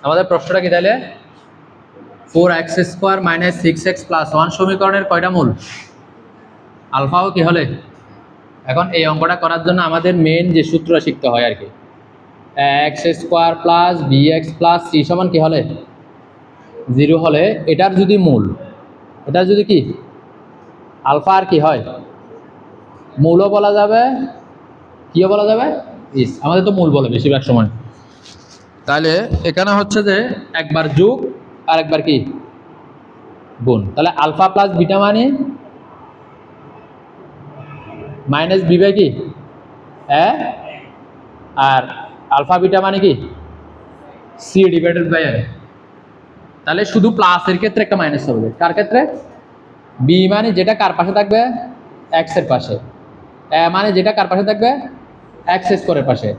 আমাদের প্রশ্নটা কি তাহলে 4x² - 6x + 1 সমীকরণের কয়টা মূল? আলফাও কি হলে? এখন এই অঙ্কটা করার জন্য আমাদের মেন যে সূত্র শিখতে হয় আর কি, x² + bx + c সমান কি হলে 0 হলে এটার যদি মূল, এটার যদি কি আলফা আর কি হয়, মূলও বলা যাবে, কিও বলা যাবে, ইস আমাদের তো মূল বলে বেশিরভাগ সময়। তাহলে এখানে হচ্ছে যে একবার যোগ আর একবার কি গুণ, তাহলে আলফা প্লাস বিটা মানে মাইনাস বি বাই কি আর আলফা বিটা মানে কি সি ডিভাইডেড বাই এ। তাহলে শুধু প্লাসের ক্ষেত্রে একটা মাইনাস হবে, কার ক্ষেত্রে? বি মানে যেটা কার পাশে থাকবে, এক্স এর পাশে। এ মানে যেটা কার পাশে থাকবে, এক্স স্কোয়ারের পাশে।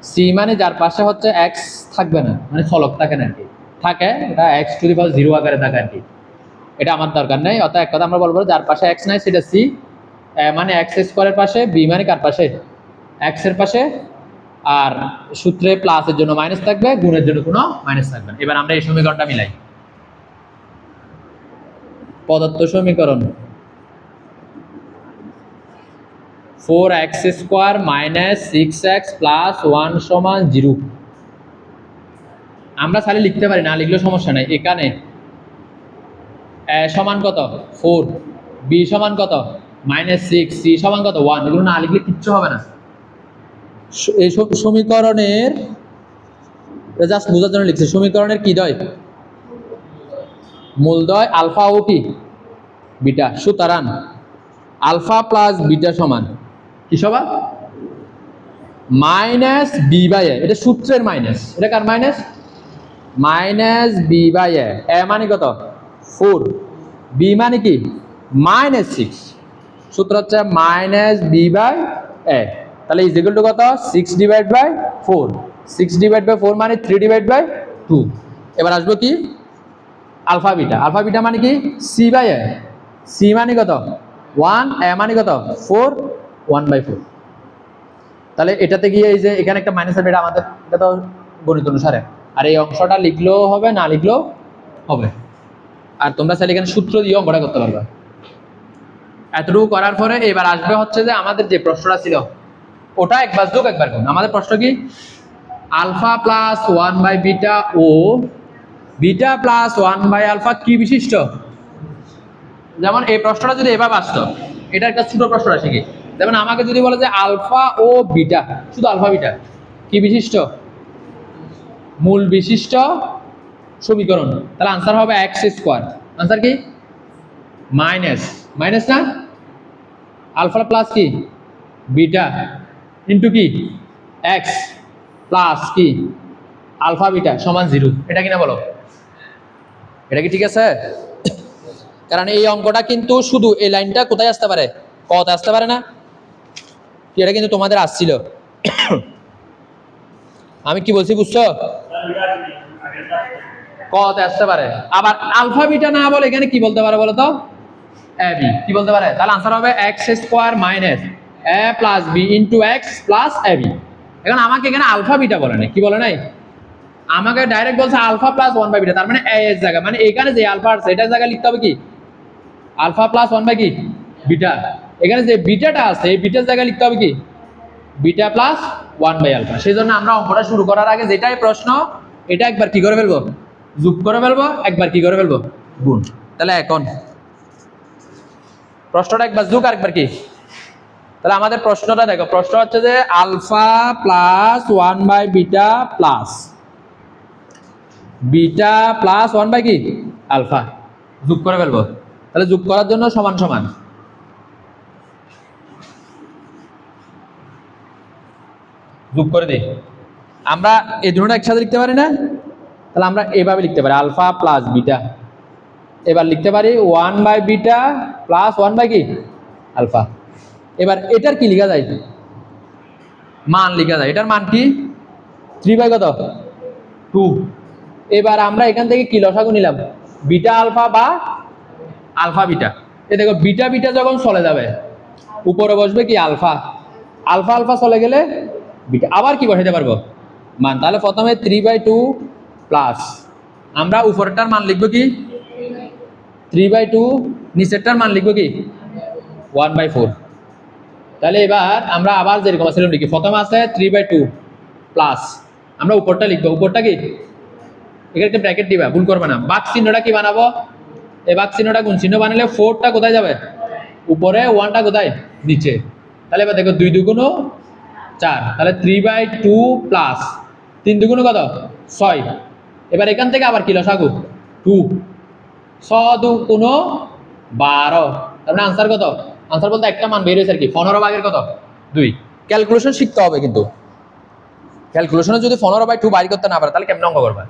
সি মানে যার পাশে হচ্ছে এক্স থাকবে না, মানে ফলক থাকে না আর কি, থাকে এটা x⁻0 আকারে থাকে আর কি। এটা আমার দরকার নেই, অর্থাৎ এক কথা আমরা বলবো যার পাশে এক্স নাই সেটা সি। মানে এক্স স্কোয়ারের পাশে, বি মানে কার পাশে, এক্স এর পাশে। আর সূত্রে প্লাসের জন্য মাইনাস থাকবে, গুণের জন্য কোনো মাইনাস থাকবে না। এবার আমরা এই সমীকরণটা মিলাই। প্রদত্ত সমীকরণ 4x² - 6x + 1 = 0। আমরা খালি লিখতে পারি, না লিখলেও সমস্যা নাই। এখানে a সমান কত 4, b সমান কত -6, c সমান কত 1, এগুলো না লিখলে কিচ্ছু হবে না। এই সমীকরণের জাস্ট বোঝার জন্য লিখছি, সমীকরণের কি দ্বয়, মূলদ্বয় আলফা ও কি বিটা। সুতরাং আলফা প্লাস বিটা সমান কি সমান -b/a। এটা সূত্রের মাইনাস, এটা কার মাইনাস, -b/a। a মানে কত 4, b মানে কি -6, সূত্র হচ্ছে -b/a। তাহলে ইজ ইকুয়াল টু কত 6/4, 6/4 মানে 3/2। এবার আসবো কি আলফা বিটা, আলফা বিটা মানে কি c/a, c মানে কত 1, a মানে কত 4, 1/4। তাহলে এটাতে গিয়ে এই যে এখানে একটা মাইনাস হবে, এটা আমাদের এটা তো গণিত অনুসারে, আর এই অংশটা লিখলেও হবে না লিখলেও হবে। আর তোমরা চাইলে এখানে সূত্র দিয়ে অঙ্কটা করতে পারবে। এতটুকু করার পরে এবার আসবে হচ্ছে যে আমাদের যে প্রশ্নটা ছিল ওটা একবার যোগ একবার গুণ। আমাদের প্রশ্ন কি আলফা প্লাস 1/β ও বিটা প্লাস 1/α কি বিশিষ্ট। যেমন এই প্রশ্নটা যদি এভাবে আসতো, এটা একটা ছোট প্রশ্ন শিখি। যেমন আমাকে যদি বলে যে আলফা ও বিটা, শুধু আলফা বিটা কি বিশিষ্ট, মূল বিশিষ্ট সমীকরণ, তাহলে আনসার হবে x²। আনসার কি মাইনাস মাইনাস না আলফা প্লাস কি বিটা ইন্টু কি এক্স প্লাস কি আলফা বিটা সমান 0। এটা কিনা বলো, এটা কি ঠিক আছে? কারণ এই অঙ্কটা কিন্তু শুধু এই লাইনটা কোথায় আসতে পারে, কতে আসতে পারে না, এটা কিন্তু তোমাদের আসছিল। আমি কি বলছি বুঝছো, কতে আসতে পারে। আবার আলফা বিটা না বলে এখানে কি বলতে পারে বলো তো, a b কি বলতে পারে। তাহলে আনসার হবে x² - a + b * x + ab। এখন আমাকে এখানে আলফা বিটা বলে নাই, কি বলে নাই, আমাকে ডাইরেক্ট বলছে আলফা প্লাস 1/β, তার মানে a এর জায়গা, মানে এখানে যে আলফা আছে এটার জায়গায় লিখতে হবে কি আলফা প্লাস 1/β। এখানে যে বিটাটা আছে এই বিটার জায়গায় লিখতে হবে কি বিটা প্লাস 1/α। সেই জন্য আমরা অঙ্কটা শুরু করার আগে যেটাই প্রশ্ন এটা একবার কি করে ফেলবো, যোগ করে ফেলবো, একবার কি করে ফেলবো গুণ। তাহলে এখন প্রশ্নটা একবার যোগ আর একবার কি, তাহলে আমাদের প্রশ্নটা দেখো, প্রশ্ন হচ্ছে যে alpha plus 1/β plus beta plus 1/α যোগ করে ফেলবো। তাহলে যোগ করার জন্য সমান সমান যোগ করে দিই। আমরা এই দুটোটা একসাথে লিখতে পারি না, তাহলে আমরা এভাবে লিখতে পারি আলফা প্লাস বিটা। এবার লিখতে পারি 1/β প্লাস 1/α। এবার এটার কি লেখা যায়, মান লেখা যায়। এটার মান কি 3/2। এবার আমরা এখান থেকে কি লসাগু নিলাম, বিটা আলফা বা আলফা বিটা। এ দেখো বিটা বিটা যখন চলে যাবে উপরে বসবে কি আলফা, আলফা আলফা চলে গেলে বিটা, আবার কি বসাতে পারবো মান। তাহলে প্রথমে 3/2 প্লাস আমরা উপরেরটার মান লিখবো কি 3/2, নিচেরটার মান লিখবো কি 1/4। তাহলে এবার আমরা আবার যেরকম আছে লিখি, প্রথমে আছে 3/2 প্লাস আমরা উপরটা লিখবো, উপরটা কি এখানে একটা ব্র্যাকেট দিবা, ভুল করবে না। বাক চিহ্নটা কি বানাবো, এই বাক চিহ্নটা গুণ চিহ্ন বানালে 4টা কোথায় যাবে উপরে, 1টা কোথায় নিচে। তাহলে এবার দেখো 2 দুগুণ 4, তাহলে 3/2 প্লাস 3 দুগুণ কত 6। এবার এখান থেকে আবার কি লসাগু 2, 6 দুগুণ 12, তার মানে আনসার কত, আনসার বলতে একটা মান বের হয়েছে আর কি 15/2 কত 2। ক্যালকুলেশন শিখতে হবে কিন্তু, ক্যালকুলেশনে যদি 15/2 বাইর করতে না পারে তাহলে কেমন অঙ্ক করবে।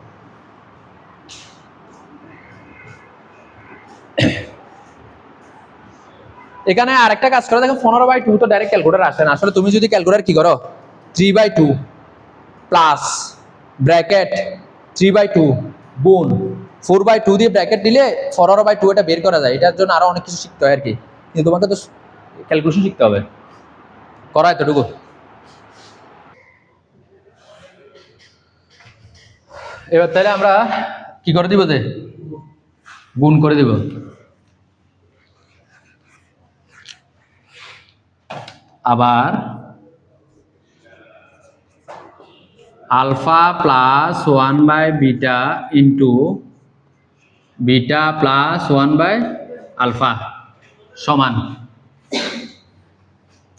এখানে আরেকটা কাজ করে দেখো 15/2 তো ডাইরেক্ট ক্যালকুলেটর আসে না, আসলে তুমি যদি ক্যালকুলেটর কি করো 3/2 প্লাস ব্র্যাকেট 3/2 গুণ 4/2 দিয়ে ব্র্যাকেট দিলে 15/2 এটা বের করা যায়। এটার জন্য আরো অনেক কিছু শিখতে হয় আর কি, কিন্তু তোমাকে তো ক্যালকুলেশন শিখতে হবে, করা এতটুকু। এবার তাহলে আমরা কি করে দিব, যে গুণ করে দিব। আবার alpha plus 1/β into beta plus 1/α সমান,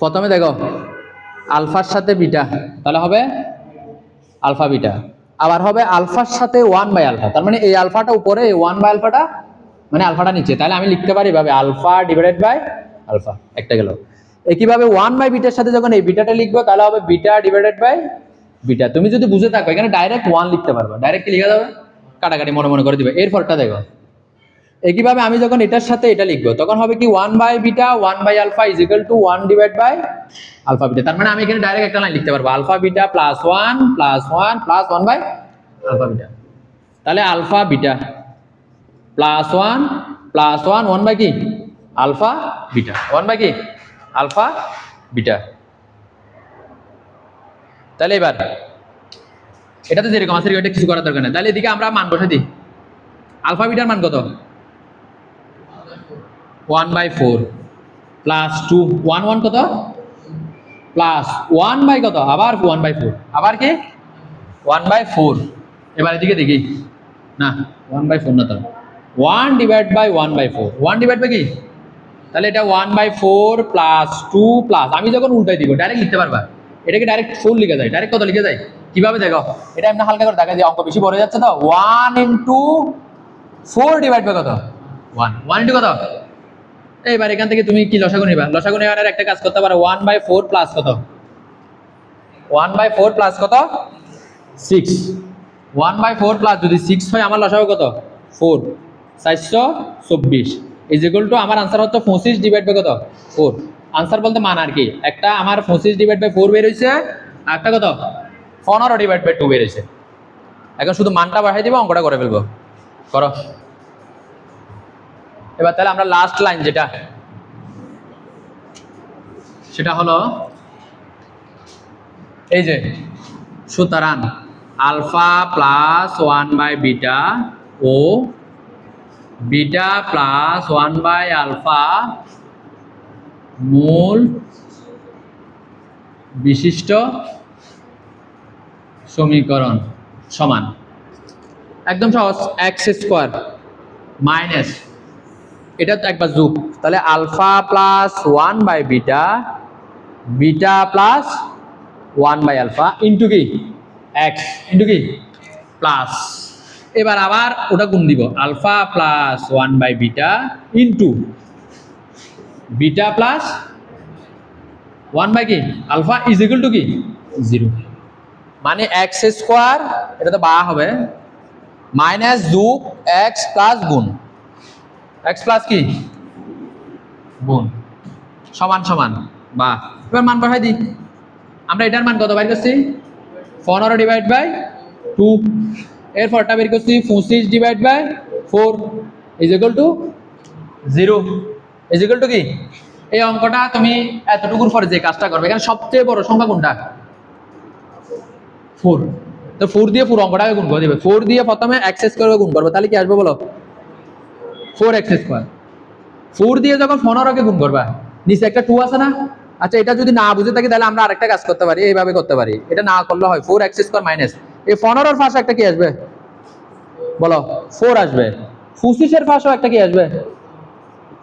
প্রথমে দেখো আলফার সাথে বিটা, তাহলে হবে আলফা বিটা, আবার হবে আলফার সাথে 1/α, তার মানে এই আলফাটা উপরে, এই 1/আলফাটা মানে আলফাটা নিচে। তাহলে আমি লিখতে পারি এভাবে আলফা ডিভাইডেড বাই আলফা, একটা গেল। একইভাবে 1/βটার সাথে যখন এই বিটাটা লিখবো তাহলে হবে বিটা ডিভাইডেড বাই বিটা। তুমি যদি বুঝে থাকো এখানে ডাইরেক্ট 1 লিখতে পারবা, ডাইরেক্ট কি লেখা যাবে, কাটাকাটি মনে মনে করে দিবে। এরপরটা দেখো একইভাবে আমি যখন এটার সাথে এটা লিখবো তখন হবে কি 1/β 1/α is equal to 1 divide by alpha beta. তার মানে আমি এখানে ডাইরেক্ট একটা লাইন লিখতে পারবো alpha beta plus 1 plus 1 plus 1/আলফা বিটা। তাহলে alpha beta plus 1 plus 1 1 by কি আলফা বিটা, 1 বাই কি আলফা বিটা। তাহলে এবার এটাতে যেরকম আছে এটা কিছু করার দরকার নেই। তাহলে এদিকে আমরা মান বসে দিই, আলফা বিটার মান কত 1/4 প্লাস 2 1 1 কত প্লাস 1 বাই কত আবার 1/4, আবার কি 1/4। এবার এদিকে দেখি না 1/4 না, তো 1 ডিভাইড বাই 1/4, 1 ডিভাইড বাই কি, তাহলে এটা 1/4 প্লাস 2 প্লাস, আমি যখন উল্টাই দিব ডাইরেক্ট লিখতে পারবা, এটাকে ডাইরেক্ট 4 লিখে যায়, ডাইরেক্ট কত লিখে যায় কিভাবে দেখো, এটা এমনি হালকা করে দেখা যায় অঙ্ক বেশি বড় যাচ্ছে তো, 1 ইন্টু 4 ডিভাইড বাই কত 1, 1 ইন্টু কত। এইবার এখান থেকে তুমি কি লসাগু নিবা, লসাগু নেওয়ার একটা কাজ করতে পারো 1/4 প্লাস কত 1/4 প্লাস কত 6, 1/4 প্লাস যদি 6 হয় আমার লসাগু কত 4, 424 ইজ ইকুয়াল টু আমার আনসার হচ্ছে 25 ডিভাইড বাই কত 4। আনসার বলতে মান আর কি, একটা আমার 25 ডিভাইড বাই 4 বের হয়েছে, আর একটা কত 15 ডিভাইড বাই 2 বের হয়েছে। এখন শুধু মানটা বাড়াই দিব, অঙ্কটা করে ফেলবো, করো। এবার তাহলে আমরা লাস্ট লাইন যেটা, সেটা হলো এই যে সুতরাং আলফা প্লাস 1/β ও বিটা প্লাস 1/α মূল বিশিষ্ট সমীকরণ সমান, একদম সহজ, এক্স স্কোয়ার মাইনাস এটা তো একবার যোগ, তাহলে alpha plus 1/β beta plus 1/α into কি এক্স ইন্টু কি প্লাস, এবার আবার ওটা গুণ দিব alpha plus 1/β into beta plus 1 by কি আলফা ইজ ইকুয়াল টু কি 0, মানে এক্স স্কোয়ার এটা তো বা হবে মাইনাস যোগ এক্স প্লাস গুণ এক্স প্লাস কি গুণ সমান সমান বা। এবার মান বসাই দিই, আমরা এটার মান কত বের করছি 15 ডিভাইড বাই 2, এরপরটা বের করছি 25 divide by 4 is equal to 0, is equal to কি। এই অঙ্কটা তুমি এতটুকুর পরে যে কাজটা করবে, এখানে সবচেয়ে বড় সংখ্যা কোনটা 4, তো 4 দিয়ে পুরো অঙ্কটাকে গুণ করে দিবে। 4 দিয়ে প্রথমে এক্স স্কোয়ারকে গুণ করবে, তাহলে কি আসবে বলো? 4x square. 4 দিয়ে যখন 15কে গুণ করবা, নিচে একটা 2 আছে না? আচ্ছা, এটা যদি না বুঝে থাকি তাহলে আমরা আরেকটা কাজ করতে পারি, এইভাবে করতে পারি। এটা না করলে হয় 4x স্কোয়ার মাইনাস এই 15-এর পাশে একটা কি আসবে বলো? 4 আসবে। 25-এর পাশেও একটা কি আসবে?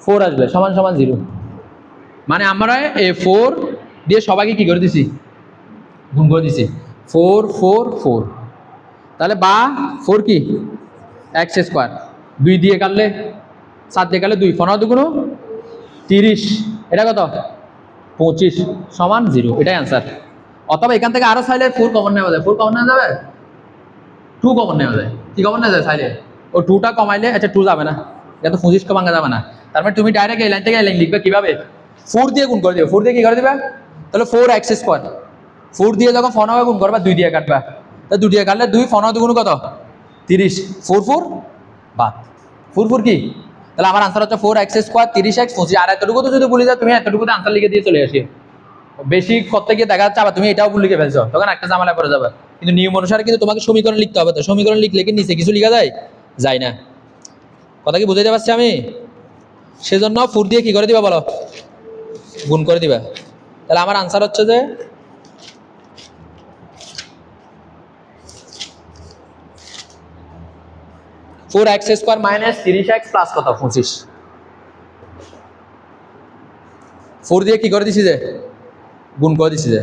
4 আসবে, সমান সমান 0। মানে আমরা এই 4 দিয়ে সবাইকে কি করে দিছি? গুণ করে দিছি। 4 4 4, তাহলে বা 4 কি এক্স স্কোয়ার, 2 দিয়ে কাটলে 7 দিয়ে কাটলে 2, 15 দুগুণ 30, এটা কত? 25 সমান 0, এটাই অ্যান্সার। অথবা এখান থেকে আরো চাইলে 4 কমন নেওয়া যায়। 4 কমন নেওয়া যাবে, 2 কমন নেওয়া যায়। কি কমন নেওয়া যায় চাইলে? ও 2টা কমাইলে, আচ্ছা 2 যাবে না, এটা তো 25 ভাঙা যাবে না। তার মানে তুমি ডাইরেক্ট এই লাইন থেকে এই লাইন লিখবে কিভাবে? 4 দিয়ে গুণ করে দিবে। 4 দিয়ে কি করে দিবে? তাহলে 4x স্কোয়ার। 4 দিয়ে যখন 15 গুণ করবা 2 দিয়ে কাটবা, তা 2 দিয়ে কাটলে 2, 15 দুগুণ কত? 30, 4 4 বাদ। 4 4 কি? তাহলে আমার আনসার হচ্ছে 4x স্কোয়ার 30x 25। আর এতটুকু তো যদি ভুলে যাও তুমি, এতটুকুতে আনসার লিখে দিয়ে চলে আসি। বেশি করতে গিয়ে দেখা যাচ্ছে আবার তুমি এটাও ভুল লিখে ফেলছো, তখন একটা ঝামেলা পড়ে যাবে। কিন্তু নিয়ম অনুসারে কিন্তু তোমাকে সমীকরণ লিখতে হবে। তো সমীকরণ লিখলে কি নিচে কিছু লিখা যায়? যায় না। কথা কি বুঝাইতে পারছি আমি? সেজন্য 4 দিয়ে কি করে দিবা বলো? গুণ করে দিবা। তাহলে আমার আনসার হচ্ছে যে 4x square minus 30x plus কত? 25। 4 দিয়ে কি করে দিছি যে? গুণ করে দিছি যে।